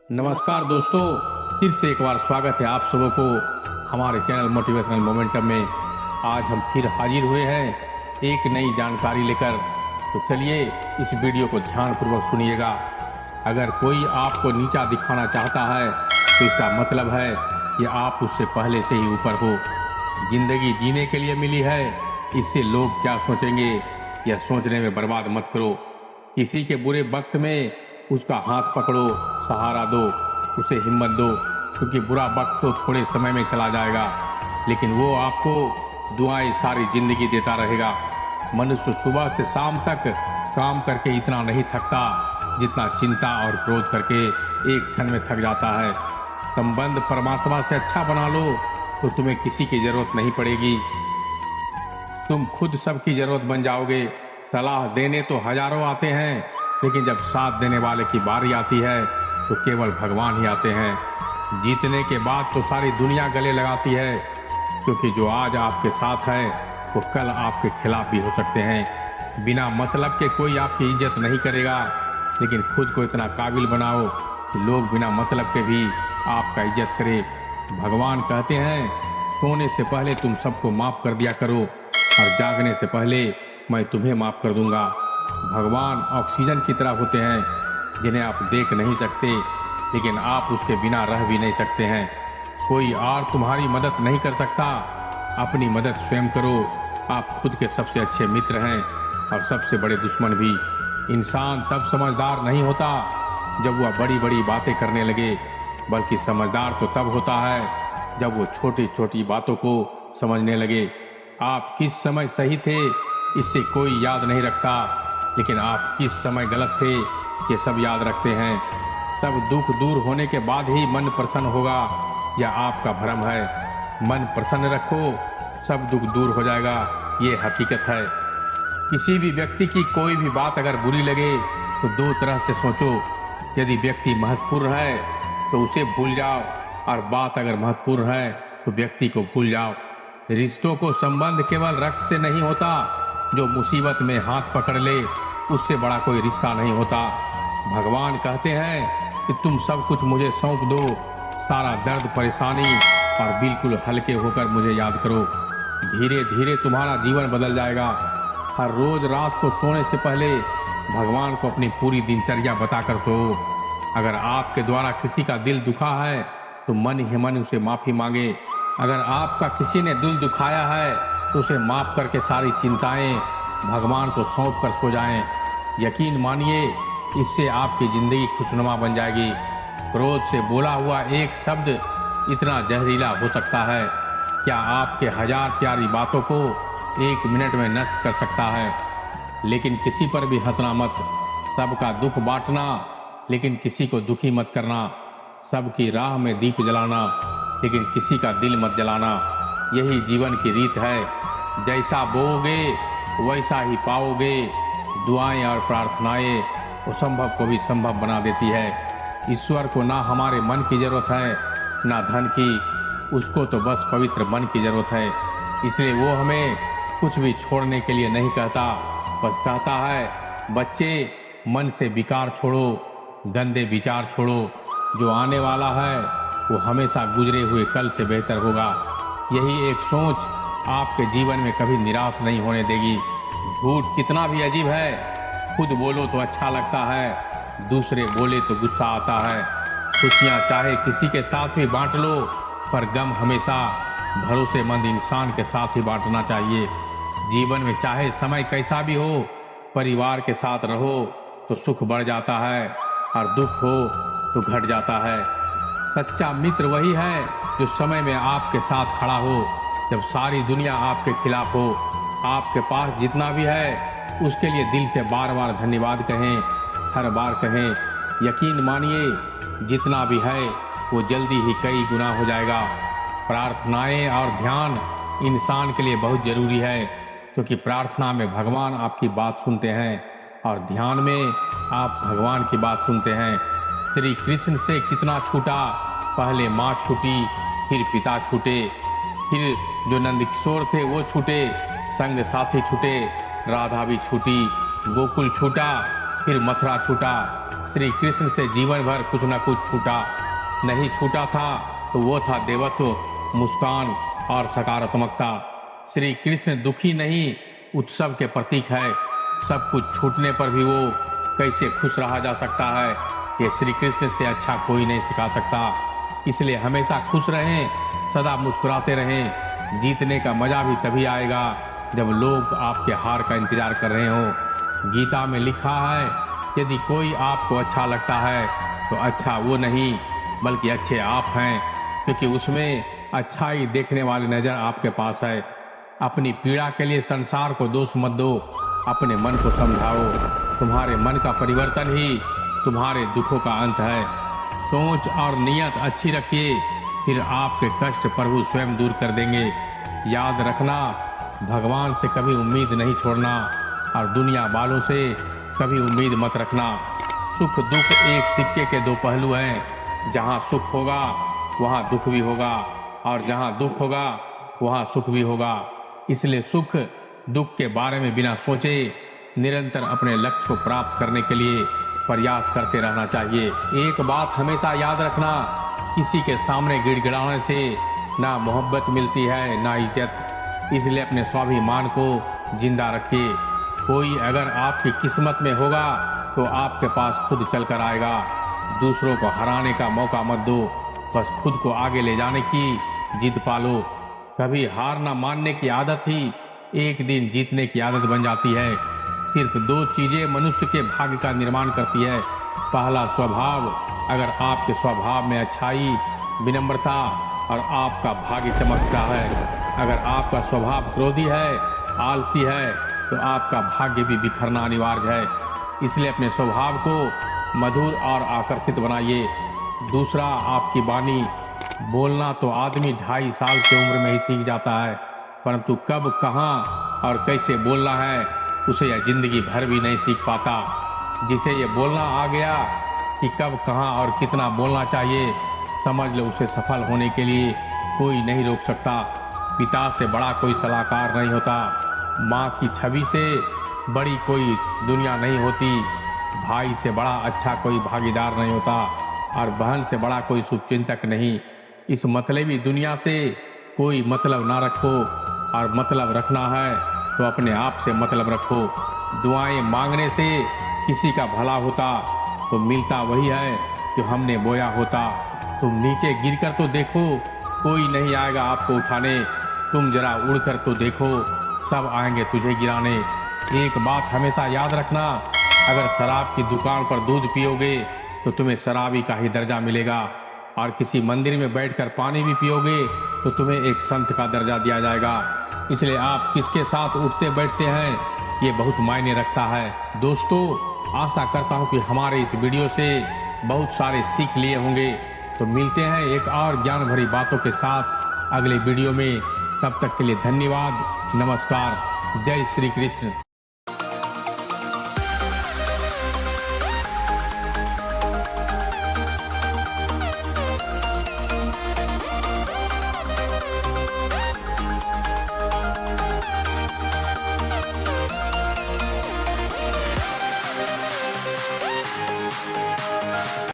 नमस्कार दोस्तों, फिर से एक बार स्वागत है आप सबों को हमारे चैनल मोटिवेशनल मोमेंटम में। आज हम फिर हाजिर हुए हैं एक नई जानकारी लेकर। तो चलिए इस वीडियो को ध्यानपूर्वक सुनिएगा। अगर कोई आपको नीचा दिखाना चाहता है तो इसका मतलब है कि आप उससे पहले से ही ऊपर हो। जिंदगी जीने के लिए मिली है, इससे लोग क्या सोचेंगे यह सोचने में बर्बाद मत करो। किसी के बुरे वक्त में उसका हाथ पकड़ो, सहारा दो, उसे हिम्मत दो, क्योंकि बुरा वक्त तो थोड़े समय में चला जाएगा, लेकिन वो आपको दुआएं सारी जिंदगी देता रहेगा। मनुष्य सुबह से शाम तक काम करके इतना नहीं थकता जितना चिंता और क्रोध करके एक क्षण में थक जाता है। संबंध परमात्मा से अच्छा बना लो तो तुम्हें किसी की जरूरत नहीं पड़ेगी, तुम खुद सबकी जरूरत बन जाओगे। सलाह देने तो हजारों आते हैं, लेकिन जब साथ देने वाले की बारी आती है तो केवल भगवान ही आते हैं। जीतने के बाद तो सारी दुनिया गले लगाती है, क्योंकि जो आज आपके साथ है वो कल आपके खिलाफ भी हो सकते हैं। बिना मतलब के कोई आपकी इज्जत नहीं करेगा, लेकिन खुद को इतना काबिल बनाओ कि लोग बिना मतलब के भी आपका इज्जत करें। भगवान कहते हैं, सोने से पहले तुम सबको माफ कर दिया करो और जागने से पहले मैं तुम्हें माफ कर दूंगा। भगवान ऑक्सीजन की तरह होते हैं जिन्हें आप देख नहीं सकते, लेकिन आप उसके बिना रह भी नहीं सकते हैं। कोई और तुम्हारी मदद नहीं कर सकता, अपनी मदद स्वयं करो। आप खुद के सबसे अच्छे मित्र हैं और सबसे बड़े दुश्मन भी। इंसान तब समझदार नहीं होता जब वह बड़ी बड़ी बातें करने लगे, बल्कि समझदार तो तब होता है जब वो छोटी छोटी बातों को समझने लगे। आप किस समय सही थे इससे कोई याद नहीं रखता, लेकिन आप किस समय गलत थे ये सब याद रखते हैं। सब दुख दूर होने के बाद ही मन प्रसन्न होगा, यह आपका भ्रम है। मन प्रसन्न रखो, सब दुख दूर हो जाएगा, ये हकीकत है। किसी भी व्यक्ति की कोई भी बात अगर बुरी लगे तो दो तरह से सोचो। यदि व्यक्ति महत्वपूर्ण है तो उसे भूल जाओ, और बात अगर महत्वपूर्ण है तो व्यक्ति को भूल जाओ। रिश्तों को संबंध केवल रक्त से नहीं होता, जो मुसीबत में हाथ पकड़ ले उससे बड़ा कोई रिश्ता नहीं होता। भगवान कहते हैं कि तुम सब कुछ मुझे सौंप दो, सारा दर्द परेशानी, और बिल्कुल हल्के होकर मुझे याद करो। धीरे धीरे तुम्हारा जीवन बदल जाएगा। हर रोज रात को सोने से पहले भगवान को अपनी पूरी दिनचर्या बताकर सो। अगर आपके द्वारा किसी का दिल दुखा है तो मन ही मन उसे माफी मांगे। अगर आपका किसी ने दिल दुखाया है तो उसे माफ करके सारी चिंताएं भगवान को सौंप कर सो जाएं। यकीन मानिए, इससे आपकी जिंदगी खुशनुमा बन जाएगी। क्रोध से बोला हुआ एक शब्द इतना जहरीला हो सकता है, क्या आपके हजार प्यारी बातों को एक मिनट में नष्ट कर सकता है। लेकिन किसी पर भी हंसना मत, सबका दुख बांटना, लेकिन किसी को दुखी मत करना। सबकी राह में दीप जलाना, लेकिन किसी का दिल मत जलाना। यही जीवन की रीत है, जैसा बोओगे वैसा ही पाओगे। दुआएं और प्रार्थनाएं असंभव को भी संभव बना देती है। ईश्वर को ना हमारे मन की जरूरत है ना धन की, उसको तो बस पवित्र मन की जरूरत है। इसलिए वो हमें कुछ भी छोड़ने के लिए नहीं कहता, बस कहता है, बच्चे मन से विकार छोड़ो, गंदे विचार छोड़ो। जो आने वाला है वो हमेशा गुजरे हुए कल से बेहतर होगा। यही एक सोच आपके जीवन में कभी निराश नहीं होने देगी। झूठ कितना भी अजीब है, खुद बोलो तो अच्छा लगता है, दूसरे बोले तो गुस्सा आता है। खुशियाँ चाहे किसी के साथ भी बांट लो, पर गम हमेशा भरोसेमंद इंसान के साथ ही बांटना चाहिए। जीवन में चाहे समय कैसा भी हो, परिवार के साथ रहो तो सुख बढ़ जाता है और दुख हो तो घट जाता है। सच्चा मित्र वही है जो समय में आपके साथ खड़ा हो, जब सारी दुनिया आपके खिलाफ हो। आपके पास जितना भी है उसके लिए दिल से बार बार धन्यवाद कहें, हर बार कहें। यकीन मानिए, जितना भी है वो जल्दी ही कई गुना हो जाएगा। प्रार्थनाएं और ध्यान इंसान के लिए बहुत जरूरी है, क्योंकि प्रार्थना में भगवान आपकी बात सुनते हैं और ध्यान में आप भगवान की बात सुनते हैं। श्री कृष्ण से कितना छूटा, पहले माँ छूटी, फिर पिता छूटे, फिर जो नंदकिशोर थे वो छूटे, संग साथी छूटे, राधा भी छूटी, गोकुल छूटा, फिर मथुरा छूटा। श्री कृष्ण से जीवन भर कुछ न कुछ छूटा, नहीं छूटा था तो वो था देवत्व, मुस्कान और सकारात्मकता। श्री कृष्ण दुखी नहीं, उत्सव के प्रतीक है। सब कुछ छूटने पर भी वो कैसे खुश रहा जा सकता है, ये श्री कृष्ण से अच्छा कोई नहीं सिखा सकता। इसलिए हमेशा खुश रहें, सदा मुस्कुराते रहें। जीतने का मजा भी तभी आएगा जब लोग आपके हार का इंतजार कर रहे हो। गीता में लिखा है, यदि कोई आपको अच्छा लगता है तो अच्छा वो नहीं बल्कि अच्छे आप हैं, क्योंकि उसमें अच्छाई देखने वाली नजर आपके पास है। अपनी पीड़ा के लिए संसार को दोष मत दो, अपने मन को समझाओ। तुम्हारे मन का परिवर्तन ही तुम्हारे दुखों का अंत है। सोच और नियत अच्छी रखिए, फिर आपके कष्ट प्रभु स्वयं दूर कर देंगे। याद रखना, भगवान से कभी उम्मीद नहीं छोड़ना और दुनिया वालों से कभी उम्मीद मत रखना। सुख दुख एक सिक्के के दो पहलू हैं। जहाँ सुख होगा वहाँ दुख भी होगा, और जहाँ दुख होगा वहाँ सुख भी होगा। इसलिए सुख दुख के बारे में बिना सोचे निरंतर अपने लक्ष्य को प्राप्त करने के लिए प्रयास करते रहना चाहिए। एक बात हमेशा याद रखना, किसी के सामने गिड़गिड़ाने से ना मोहब्बत मिलती है ना इज्जत। इसलिए अपने स्वाभिमान को जिंदा रखिए। कोई अगर आपकी किस्मत में होगा तो आपके पास खुद चल कर आएगा। दूसरों को हराने का मौका मत दो, बस खुद को आगे ले जाने की जिद पालो। कभी हार ना मानने की आदत ही एक दिन जीतने की आदत बन जाती है। सिर्फ दो चीजें मनुष्य के भाग्य का निर्माण करती है। पहला स्वभाव, अगर आपके स्वभाव में अच्छाई, विनम्रता और आपका भाग्य चमकता है। अगर आपका स्वभाव क्रोधी है, आलसी है, तो आपका भाग्य भी बिखरना अनिवार्य है। इसलिए अपने स्वभाव को मधुर और आकर्षित बनाइए। दूसरा, आपकी वाणी। बोलना तो आदमी 2.5 साल की उम्र में ही सीख जाता है, परंतु कब, कहाँ और कैसे बोलना है उसे यह जिंदगी भर भी नहीं सीख पाता। जिसे ये बोलना आ गया कि कब, कहाँ और कितना बोलना चाहिए, समझ लो उसे सफल होने के लिए कोई नहीं रोक सकता। पिता से बड़ा कोई सलाहकार नहीं होता, माँ की छवि से बड़ी कोई दुनिया नहीं होती, भाई से बड़ा अच्छा कोई भागीदार नहीं होता, और बहन से बड़ा कोई शुभचिंतक नहीं। इस मतलबी दुनिया से कोई मतलब ना रखो, और मतलब रखना है तो अपने आप से मतलब रखो। दुआएं मांगने से किसी का भला होता तो मिलता वही है जो हमने बोया होता। तुम नीचे गिरकर तो देखो, कोई नहीं आएगा आपको उठाने। तुम जरा उड़कर तो देखो, सब आएंगे तुझे गिराने। एक बात हमेशा याद रखना, अगर शराब की दुकान पर दूध पियोगे तो तुम्हें शराबी का ही दर्जा मिलेगा, और किसी मंदिर में बैठकर पानी भी पियोगे तो तुम्हें एक संत का दर्जा दिया जाएगा। इसलिए आप किसके साथ उठते बैठते हैं ये बहुत मायने रखता है। दोस्तों, आशा करता हूँ कि हमारे इस वीडियो से बहुत सारे सीख लिए होंगे। तो मिलते हैं एक और ज्ञान भरी बातों के साथ अगले वीडियो में। तब तक के लिए धन्यवाद, नमस्कार, जय श्री कृष्ण।